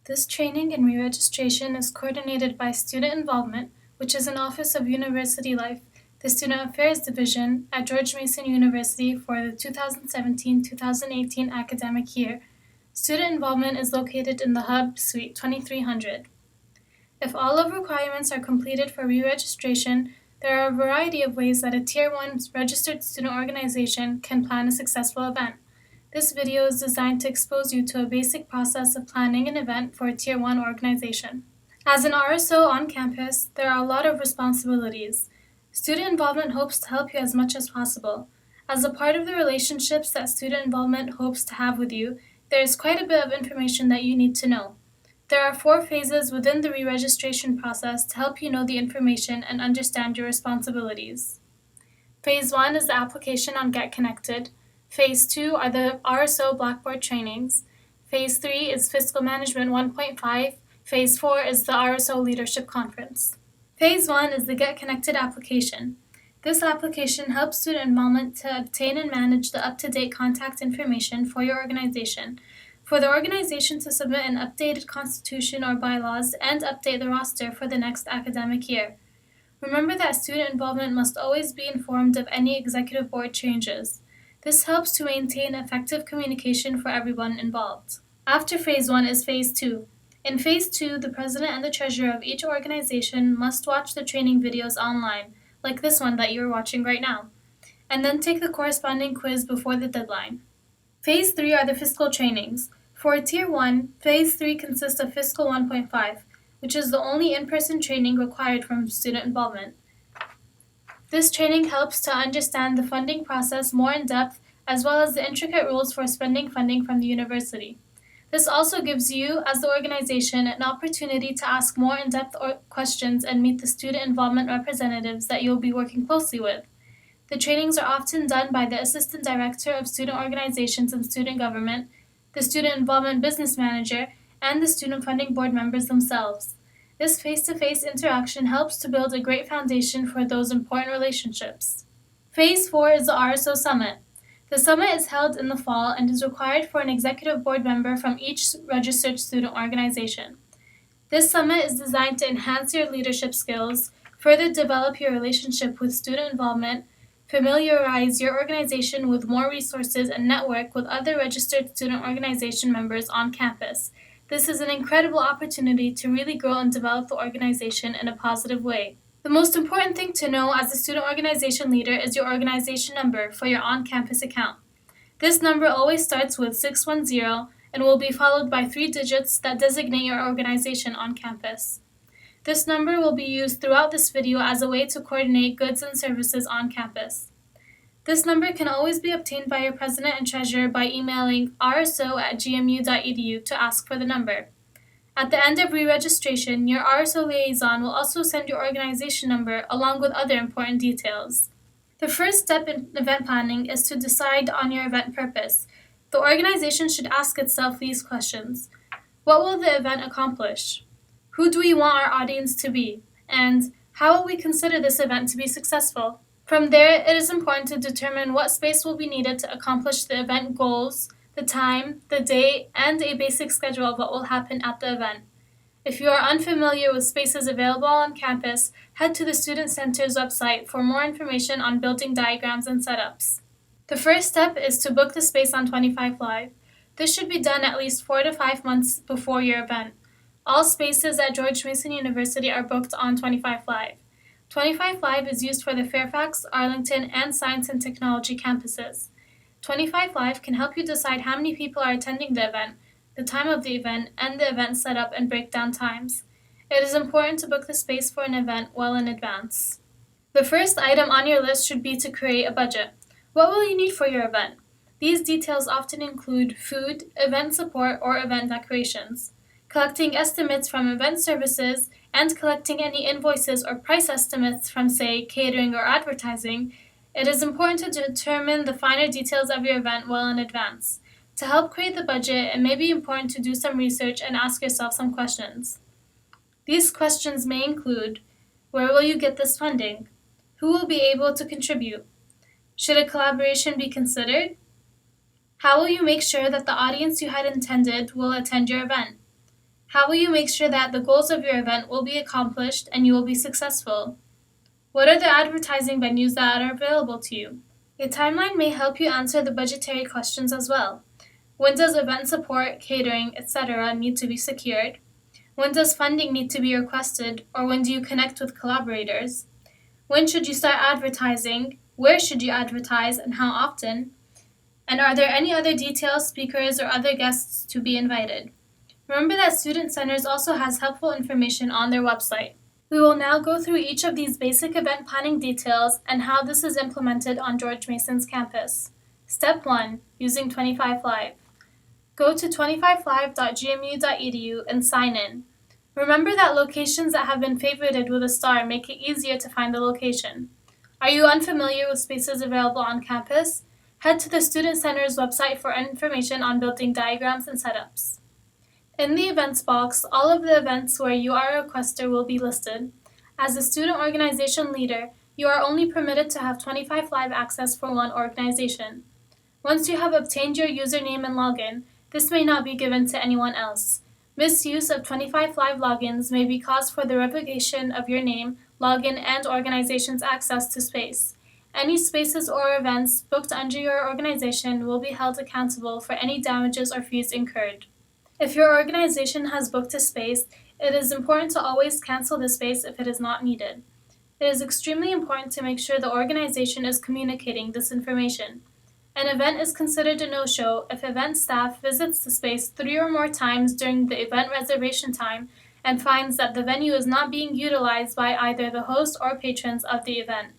This training and re-registration is coordinated by Student Involvement, which is an office of University Life, the Student Affairs Division at George Mason University for the 2017-2018 academic year. Student involvement is located in the Hub, Suite 2300. If all of requirements are completed for re-registration, there are a variety of ways that a Tier 1 registered student organization can plan a successful event. This video is designed to expose you to a basic process of planning an event for a Tier 1 organization. As an RSO on campus, there are a lot of responsibilities. Student involvement hopes to help you as much as possible. As a part of the relationships that student involvement hopes to have with you, there is quite a bit of information that you need to know. There are 4 phases within the re-registration process to help you know the information and understand your responsibilities. Phase 1 is the application on Get Connected. Phase 2 are the RSO Blackboard trainings. Phase 3 is Fiscal Management 1.5. Phase 4 is the RSO Leadership Conference. Phase 1 is the Get Connected application. This application helps student involvement to obtain and manage the up-to-date contact information for your organization, for the organization to submit an updated constitution or bylaws, and update the roster for the next academic year. Remember that student involvement must always be informed of any executive board changes. This helps to maintain effective communication for everyone involved. After Phase 1 is Phase 2. In Phase 2, the president and the treasurer of each organization must watch the training videos online, like this one that you are watching right now, and then take the corresponding quiz before the deadline. Phase 3 are the fiscal trainings. For Tier 1, Phase 3 consists of Fiscal 1.5, which is the only in-person training required from student involvement. This training helps to understand the funding process more in depth, as well as the intricate rules for spending funding from the university. This also gives you, as the organization, an opportunity to ask more in-depth questions and meet the student involvement representatives that you'll be working closely with. The trainings are often done by the Assistant Director of Student Organizations and Student Government, the Student Involvement Business Manager, and the Student Funding Board members themselves. This face-to-face interaction helps to build a great foundation for those important relationships. Phase 4 is the RSO Summit. The summit is held in the fall and is required for an executive board member from each registered student organization. This summit is designed to enhance your leadership skills, further develop your relationship with student involvement, familiarize your organization with more resources, and network with other registered student organization members on campus. This is an incredible opportunity to really grow and develop the organization in a positive way. The most important thing to know as a student organization leader is your organization number for your on-campus account. This number always starts with 610 and will be followed by 3 digits that designate your organization on campus. This number will be used throughout this video as a way to coordinate goods and services on campus. This number can always be obtained by your president and treasurer by emailing rso@gmu.edu to ask for the number. At the end of re-registration, your RSO liaison will also send your organization number along with other important details. The first step in event planning is to decide on your event purpose. The organization should ask itself these questions. What will the event accomplish? Who do we want our audience to be? And how will we consider this event to be successful? From there, it is important to determine what space will be needed to accomplish the event goals, the time, the date, and a basic schedule of what will happen at the event. If you are unfamiliar with spaces available on campus, head to the Student Center's website for more information on building diagrams and setups. The first step is to book the space on 25 Live. This should be done at least 4 to 5 months before your event. All spaces at George Mason University are booked on 25 Live. 25 Live is used for the Fairfax, Arlington, and Science and Technology campuses. 25 Live can help you decide how many people are attending the event, the time of the event, and the event setup and breakdown times. It is important to book the space for an event well in advance. The first item on your list should be to create a budget. What will you need for your event? These details often include food, event support, or event decorations. Collecting estimates from event services, and collecting any invoices or price estimates from, say, catering or advertising, it is important to determine the finer details of your event well in advance. To help create the budget, it may be important to do some research and ask yourself some questions. These questions may include, where will you get this funding? Who will be able to contribute? Should a collaboration be considered? How will you make sure that the audience you had intended will attend your event? How will you make sure that the goals of your event will be accomplished and you will be successful? What are the advertising venues that are available to you? A timeline may help you answer the budgetary questions as well. When does event support, catering, etc. need to be secured? When does funding need to be requested, or when do you connect with collaborators? When should you start advertising? Where should you advertise and how often? And are there any other details, speakers, or other guests to be invited? Remember that Student Centers also has helpful information on their website. We will now go through each of these basic event planning details and how this is implemented on George Mason's campus. Step 1. Using 25Live. Go to 25live.gmu.edu and sign in. Remember that locations that have been favorited with a star make it easier to find the location. Are you unfamiliar with spaces available on campus? Head to the Student Center's website for information on building diagrams and setups. In the events box, all of the events where you are a requester will be listed. As a student organization leader, you are only permitted to have 25Live access for one organization. Once you have obtained your username and login, this may not be given to anyone else. Misuse of 25Live logins may be cause for the revocation of your name, login, and organization's access to space. Any spaces or events booked under your organization will be held accountable for any damages or fees incurred. If your organization has booked a space, it is important to always cancel the space if it is not needed. It is extremely important to make sure the organization is communicating this information. An event is considered a no-show if event staff visits the space 3 or more times during the event reservation time and finds that the venue is not being utilized by either the host or patrons of the event.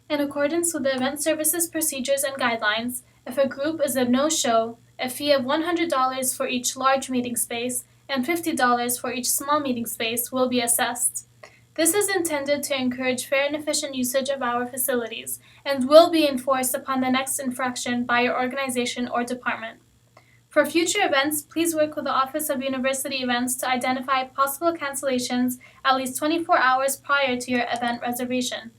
In accordance with the event services procedures and guidelines, if a group is a no-show, a fee of $100 for each large meeting space and $50 for each small meeting space will be assessed. This is intended to encourage fair and efficient usage of our facilities and will be enforced upon the next infraction by your organization or department. For future events, please work with the Office of University Events to identify possible cancellations at least 24 hours prior to your event reservation.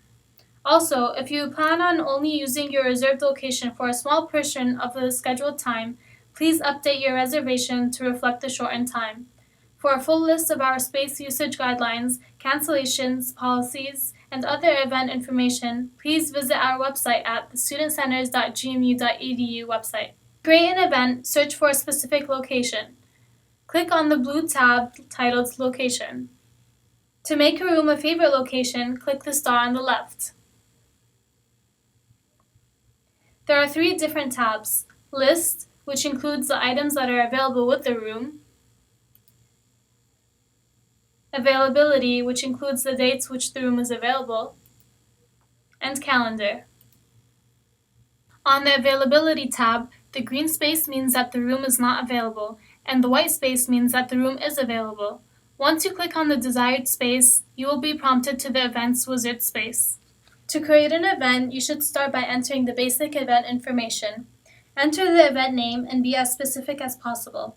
Also, if you plan on only using your reserved location for a small portion of the scheduled time, please update your reservation to reflect the shortened time. For a full list of our space usage guidelines, cancellations, policies, and other event information, please visit our website at the studentcenters.gmu.edu website. To create an event, search for a specific location. Click on the blue tab titled Location. To make a room a favorite location, click the star on the left. There are 3 different tabs: List, which includes the items that are available with the room; Availability, which includes the dates which the room is available; and Calendar. On the Availability tab, the green space means that the room is not available, and the white space means that the room is available. Once you click on the desired space, you will be prompted to the Events Wizard space. To create an event, you should start by entering the basic event information. Enter the event name and be as specific as possible.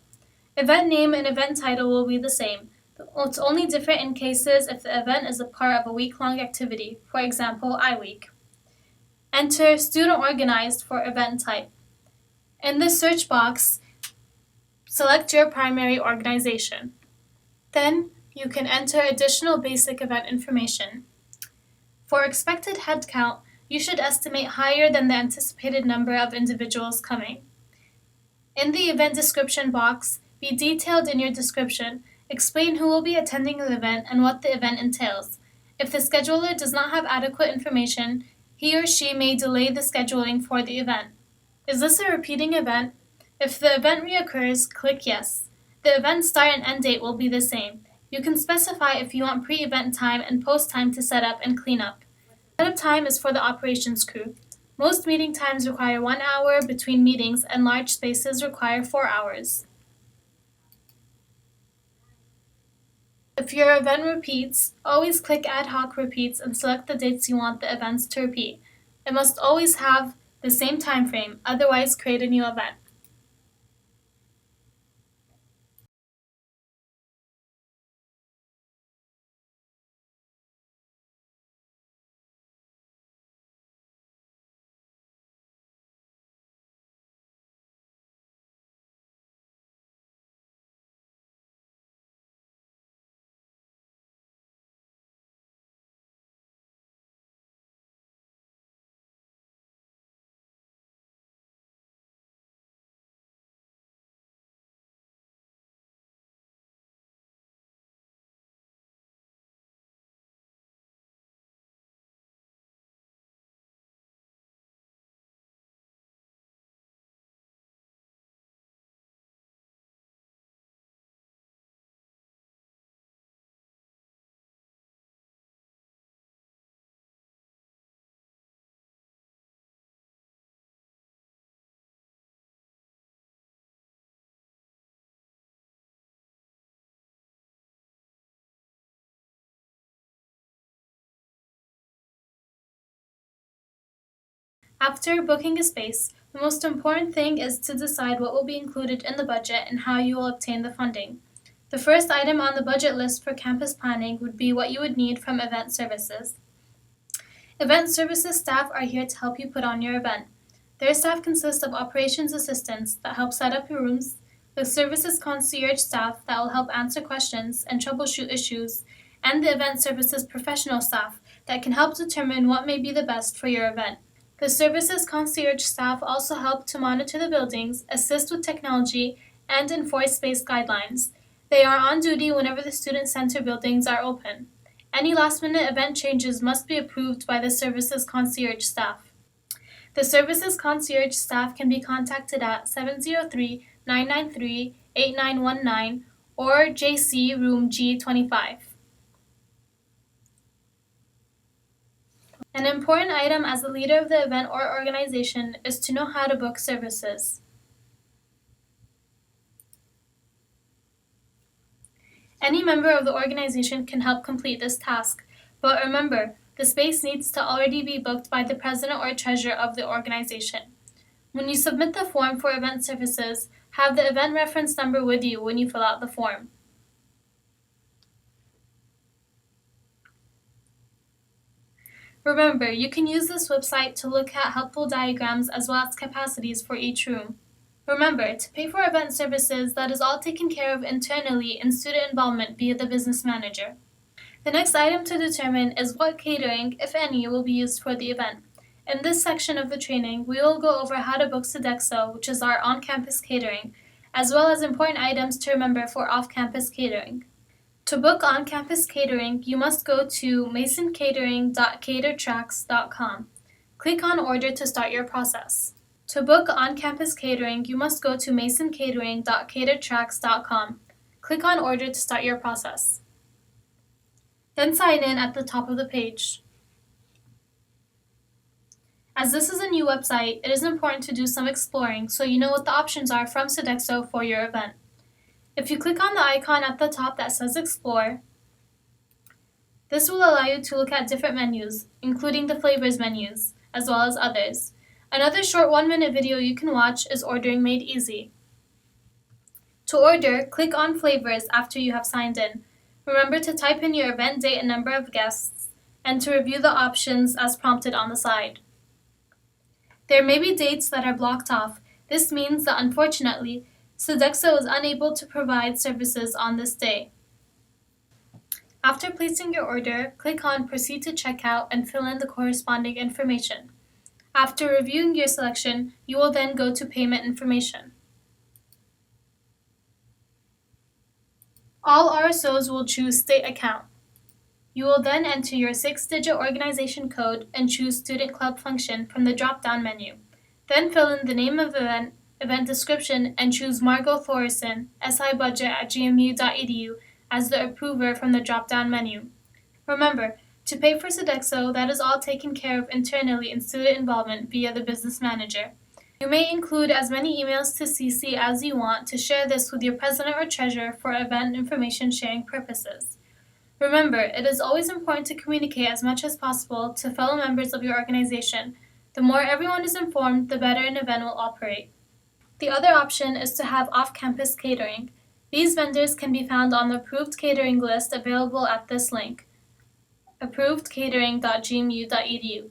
Event name and event title will be the same. It's only different in cases if the event is a part of a week-long activity, for example, iWeek. Enter Student Organized for event type. In the search box, select your primary organization. Then, you can enter additional basic event information. For expected head count, you should estimate higher than the anticipated number of individuals coming. In the event description box, be detailed in your description. Explain who will be attending the event and what the event entails. If the scheduler does not have adequate information, he or she may delay the scheduling for the event. Is this a repeating event? If the event reoccurs, click Yes. The event start and end date will be the same. You can specify if you want pre-event time and post time to set up and clean up. Setup time is for the operations crew. Most meeting times require 1 hour between meetings, and large spaces require 4 hours. If your event repeats, always click Ad hoc Repeats and select the dates you want the events to repeat. It must always have the same time frame, otherwise create a new event. After booking a space, the most important thing is to decide what will be included in the budget and how you will obtain the funding. The first item on the budget list for campus planning would be what you would need from event services. Event services staff are here to help you put on your event. Their staff consists of operations assistants that help set up your rooms, the services concierge staff that will help answer questions and troubleshoot issues, and the event services professional staff that can help determine what may be the best for your event. The services concierge staff also help to monitor the buildings, assist with technology, and enforce space guidelines. They are on duty whenever the student center buildings are open. Any last-minute event changes must be approved by the services concierge staff. The services concierge staff can be contacted at 703-993-8919 or JC Room G25. An important item as the leader of the event or organization is to know how to book services. Any member of the organization can help complete this task, but remember, the space needs to already be booked by the president or treasurer of the organization. When you submit the form for event services, have the event reference number with you when you fill out the form. Remember, you can use this website to look at helpful diagrams as well as capacities for each room. Remember, to pay for event services, that is all taken care of internally in student involvement via the business manager. The next item to determine is what catering, if any, will be used for the event. In this section of the training, we will go over how to book Sodexo, which is our on-campus catering, as well as important items to remember for off-campus catering. To book on-campus catering, you must go to masoncatering.catertracks.com. Click on Order to start your process. To book on-campus catering, you must go to masoncatering.catertracks.com. Click on Order to start your process. Then sign in at the top of the page. As this is a new website, it is important to do some exploring so you know what the options are from Sodexo for your event. If you click on the icon at the top that says Explore, this will allow you to look at different menus, including the flavors menus, as well as others. Another short 1-minute video you can watch is Ordering Made Easy. To order, click on Flavors after you have signed in. Remember to type in your event date and number of guests, and to review the options as prompted on the side. There may be dates that are blocked off. This means that unfortunately, Sodexo is unable to provide services on this day. After placing your order, click on Proceed to Checkout and fill in the corresponding information. After reviewing your selection, you will then go to Payment Information. All RSOs will choose State Account. You will then enter your 6-digit organization code and choose Student Club Function from the drop-down menu. Then fill in the name of the event description, and choose Margot Thorson, SIBudget@gmu.edu as the approver from the drop-down menu. Remember, to pay for Sodexo, that is all taken care of internally in student involvement via the business manager. You may include as many emails to CC as you want to share this with your president or treasurer for event information sharing purposes. Remember, it is always important to communicate as much as possible to fellow members of your organization. The more everyone is informed, the better an event will operate. The other option is to have off-campus catering. These vendors can be found on the approved catering list available at this link, approvedcatering.gmu.edu.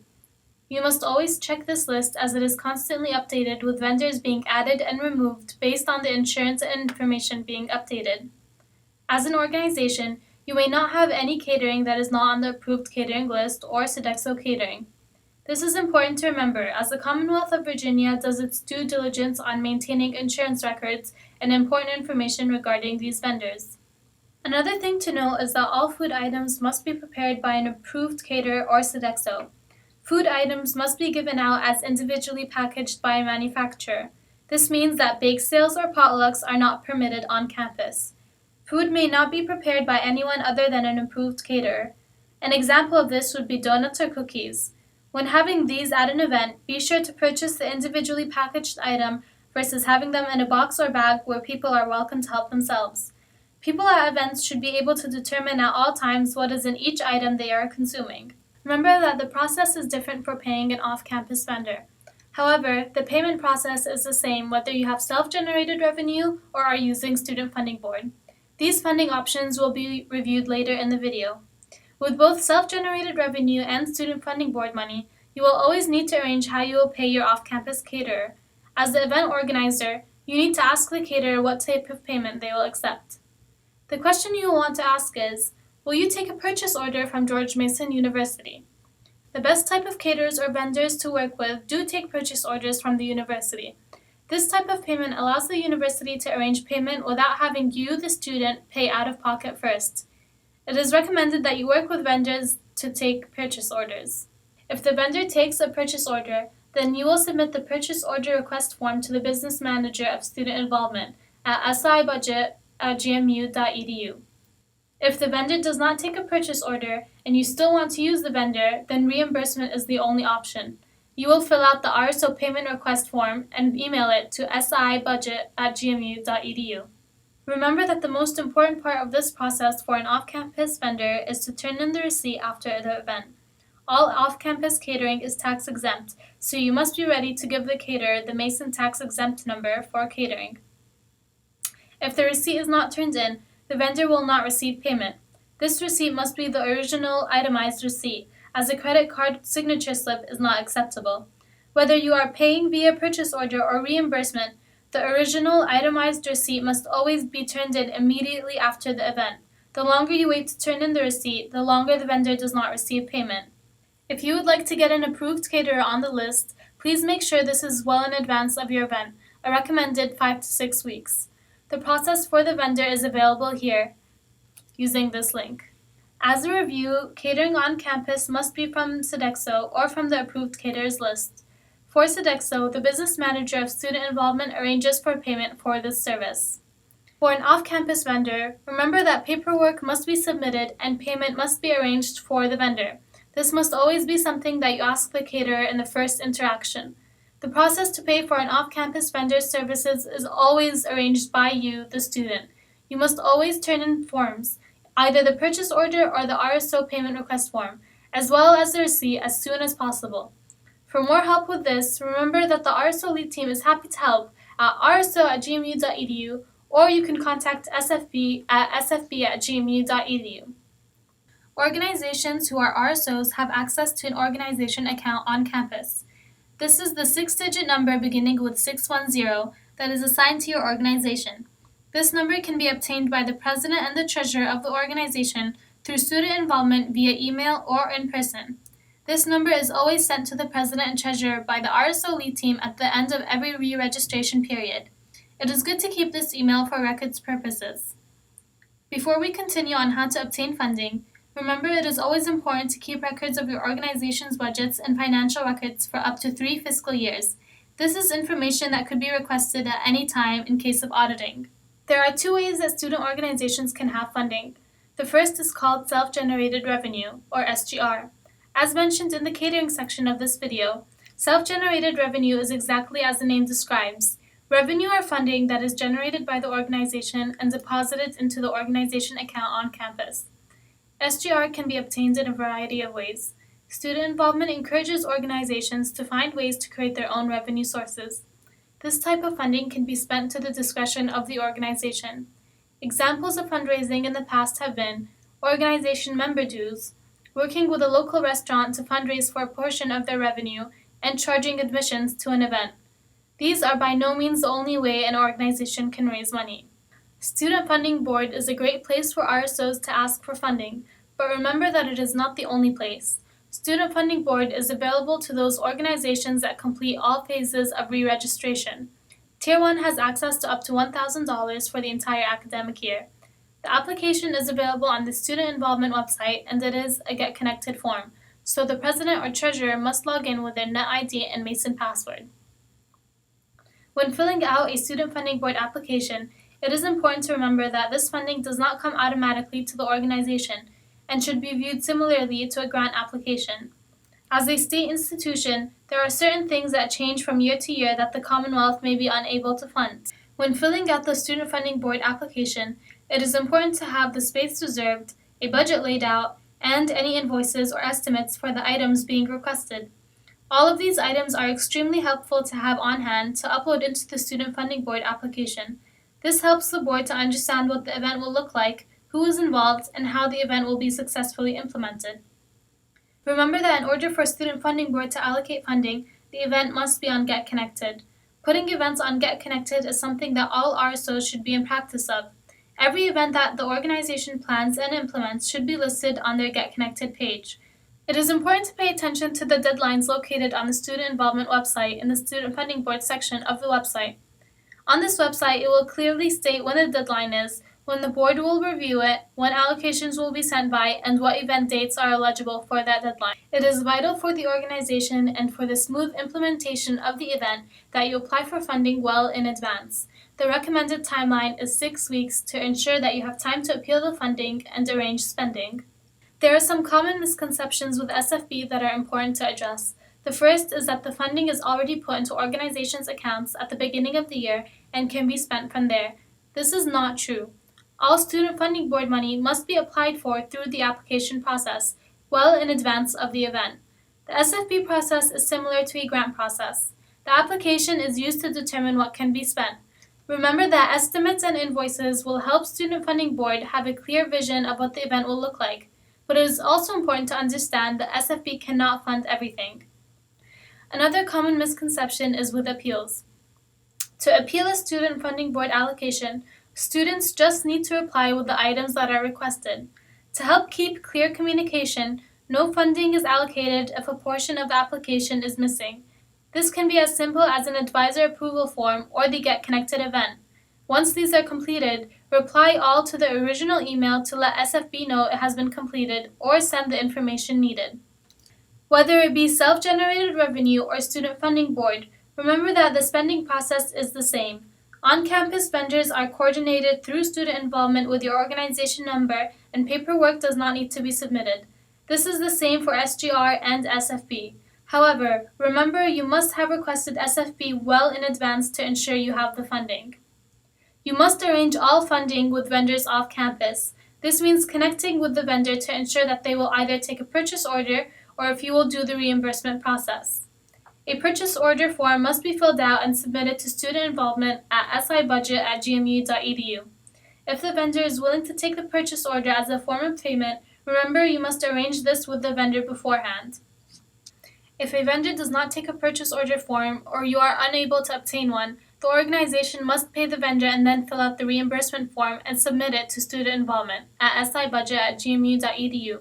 You must always check this list as it is constantly updated with vendors being added and removed based on the insurance and information being updated. As an organization, you may not have any catering that is not on the approved catering list or Sodexo catering. This is important to remember as the Commonwealth of Virginia does its due diligence on maintaining insurance records and important information regarding these vendors. Another thing to note is that all food items must be prepared by an approved caterer or Sodexo. Food items must be given out as individually packaged by a manufacturer. This means that bake sales or potlucks are not permitted on campus. Food may not be prepared by anyone other than an approved caterer. An example of this would be donuts or cookies. When having these at an event, be sure to purchase the individually packaged item versus having them in a box or bag where people are welcome to help themselves. People at events should be able to determine at all times what is in each item they are consuming. Remember that the process is different for paying an off-campus vendor. However, the payment process is the same whether you have self-generated revenue or are using Student Funding Board. These funding options will be reviewed later in the video. With both self-generated revenue and Student Funding Board money, you will always need to arrange how you will pay your off-campus caterer. As the event organizer, you need to ask the caterer what type of payment they will accept. The question you will want to ask is, will you take a purchase order from George Mason University? The best type of caterers or vendors to work with do take purchase orders from the university. This type of payment allows the university to arrange payment without having you, the student, pay out of pocket first. It is recommended that you work with vendors to take purchase orders. If the vendor takes a purchase order, then you will submit the purchase order request form to the business manager of student involvement at sibudget@gmu.edu. If the vendor does not take a purchase order and you still want to use the vendor, then reimbursement is the only option. You will fill out the RSO payment request form and email it to sibudget@gmu.edu. Remember that the most important part of this process for an off-campus vendor is to turn in the receipt after the event. All off-campus catering is tax exempt, so you must be ready to give the caterer the Mason tax exempt number for catering. If the receipt is not turned in, the vendor will not receive payment. This receipt must be the original itemized receipt, as a credit card signature slip is not acceptable. Whether you are paying via purchase order or reimbursement, the original itemized receipt must always be turned in immediately after the event. The longer you wait to turn in the receipt, the longer the vendor does not receive payment. If you would like to get an approved caterer on the list, please make sure this is well in advance of your event, a recommended 5 to 6 weeks. The process for the vendor is available here using this link. As a review, catering on campus must be from Sodexo or from the approved caterers list. For Sodexo, the business manager of student involvement arranges for payment for this service. For an off-campus vendor, remember that paperwork must be submitted and payment must be arranged for the vendor. This must always be something that you ask the caterer in the first interaction. The process to pay for an off-campus vendor's services is always arranged by you, the student. You must always turn in forms, either the purchase order or the RSO payment request form, as well as the receipt as soon as possible. For more help with this, remember that the RSO lead team is happy to help at rso@gmu.edu, or you can contact SFB at sfb@gmu.edu. Organizations who are RSOs have access to an organization account on campus. This is the 6-digit number beginning with 610 that is assigned to your organization. This number can be obtained by the president and the treasurer of the organization through student involvement via email or in person. This number is always sent to the president and treasurer by the RSO lead team at the end of every re-registration period. It is good to keep this email for records purposes. Before we continue on how to obtain funding, remember it is always important to keep records of your organization's budgets and financial records for up to 3 fiscal years. This is information that could be requested at any time in case of auditing. There are 2 ways that student organizations can have funding. The first is called self-generated revenue, or SGR. As mentioned in the catering section of this video, self-generated revenue is exactly as the name describes. Revenue or funding that is generated by the organization and deposited into the organization account on campus. SGR can be obtained in a variety of ways. Student involvement encourages organizations to find ways to create their own revenue sources. This type of funding can be spent to the discretion of the organization. Examples of fundraising in the past have been organization member dues, working with a local restaurant to fundraise for a portion of their revenue, and charging admissions to an event. These are by no means the only way an organization can raise money. Student Funding Board is a great place for RSOs to ask for funding, but remember that it is not the only place. Student Funding Board is available to those organizations that complete all phases of re-registration. Tier 1 has access to up to $1,000 for the entire academic year. The application is available on the Student Involvement website and it is a Get Connected form, so the president or treasurer must log in with their NetID and Mason password. When filling out a Student Funding Board application, it is important to remember that this funding does not come automatically to the organization and should be viewed similarly to a grant application. As a state institution, there are certain things that change from year to year that the Commonwealth may be unable to fund. When filling out the Student Funding Board application, it is important to have the space reserved, a budget laid out, and any invoices or estimates for the items being requested. All of these items are extremely helpful to have on hand to upload into the Student Funding Board application. This helps the board to understand what the event will look like, who is involved, and how the event will be successfully implemented. Remember that in order for Student Funding Board to allocate funding, the event must be on Get Connected. Putting events on Get Connected is something that all RSOs should be in practice of. Every event that the organization plans and implements should be listed on their Get Connected page. It is important to pay attention to the deadlines located on the Student Involvement website in the Student Funding Board section of the website. On this website, it will clearly state when the deadline is, when the board will review it, when allocations will be sent by, and what event dates are eligible for that deadline. It is vital for the organization and for the smooth implementation of the event that you apply for funding well in advance. The recommended timeline is 6 weeks to ensure that you have time to appeal the funding and arrange spending. There are some common misconceptions with SFB that are important to address. The first is that the funding is already put into organizations' accounts at the beginning of the year and can be spent from there. This is not true. All Student Funding Board money must be applied for through the application process, well in advance of the event. The SFB process is similar to a grant process. The application is used to determine what can be spent. Remember that estimates and invoices will help Student Funding Board have a clear vision of what the event will look like. But it is also important to understand that SFB cannot fund everything. Another common misconception is with appeals. To appeal a Student Funding Board allocation, students just need to reply with the items that are requested. To help keep clear communication, no funding is allocated if a portion of the application is missing. This can be as simple as an advisor approval form or the Get Connected event. Once these are completed, reply all to the original email to let SFB know it has been completed or send the information needed. Whether it be self-generated revenue or Student Funding Board, remember that the spending process is the same. On-campus vendors are coordinated through student involvement with your organization number, and paperwork does not need to be submitted. This is the same for SGR and SFB. However, remember you must have requested SFB well in advance to ensure you have the funding. You must arrange all funding with vendors off campus. This means connecting with the vendor to ensure that they will either take a purchase order or if you will do the reimbursement process. A purchase order form must be filled out and submitted to student involvement at sibudget@gmu.edu. If the vendor is willing to take the purchase order as a form of payment, remember you must arrange this with the vendor beforehand. If a vendor does not take a purchase order form or you are unable to obtain one, the organization must pay the vendor and then fill out the reimbursement form and submit it to student involvement at sibudget@gmu.edu.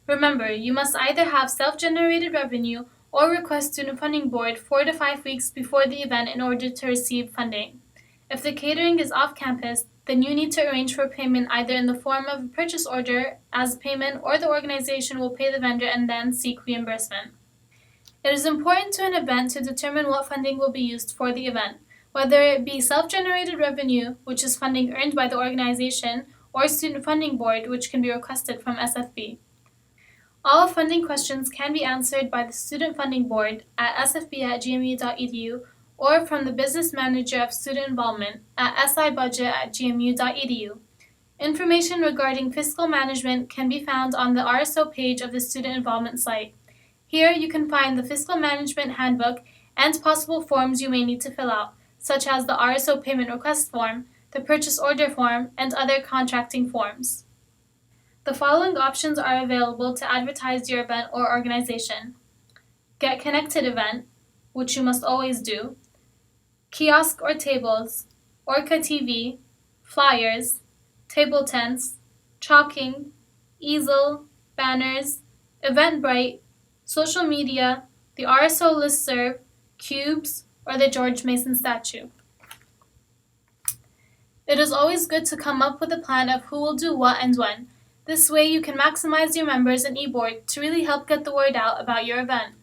Remember, you must either have self-generated revenue or request Student Funding Board 4 to 5 weeks before the event in order to receive funding. If the catering is off campus, then you need to arrange for payment either in the form of a purchase order as payment or the organization will pay the vendor and then seek reimbursement. It is important to an event to determine what funding will be used for the event, whether it be self-generated revenue, which is funding earned by the organization, or Student Funding Board, which can be requested from SFB. All funding questions can be answered by the Student Funding Board at sfb@gmu.edu or from the Business Manager of Student Involvement at sibudget@gmu.edu. Information regarding fiscal management can be found on the RSO page of the Student Involvement site. Here you can find the Fiscal Management Handbook and possible forms you may need to fill out, such as the RSO Payment Request Form, the Purchase Order Form, and other contracting forms. The following options are available to advertise your event or organization. Get Connected event, which you must always do, kiosk or tables, Orca TV, flyers, table tents, chalking, easel, banners, Eventbrite, social media, the RSO listserv, cubes, or the George Mason statue. It is always good to come up with a plan of who will do what and when. This way you can maximize your members and e-board to really help get the word out about your event.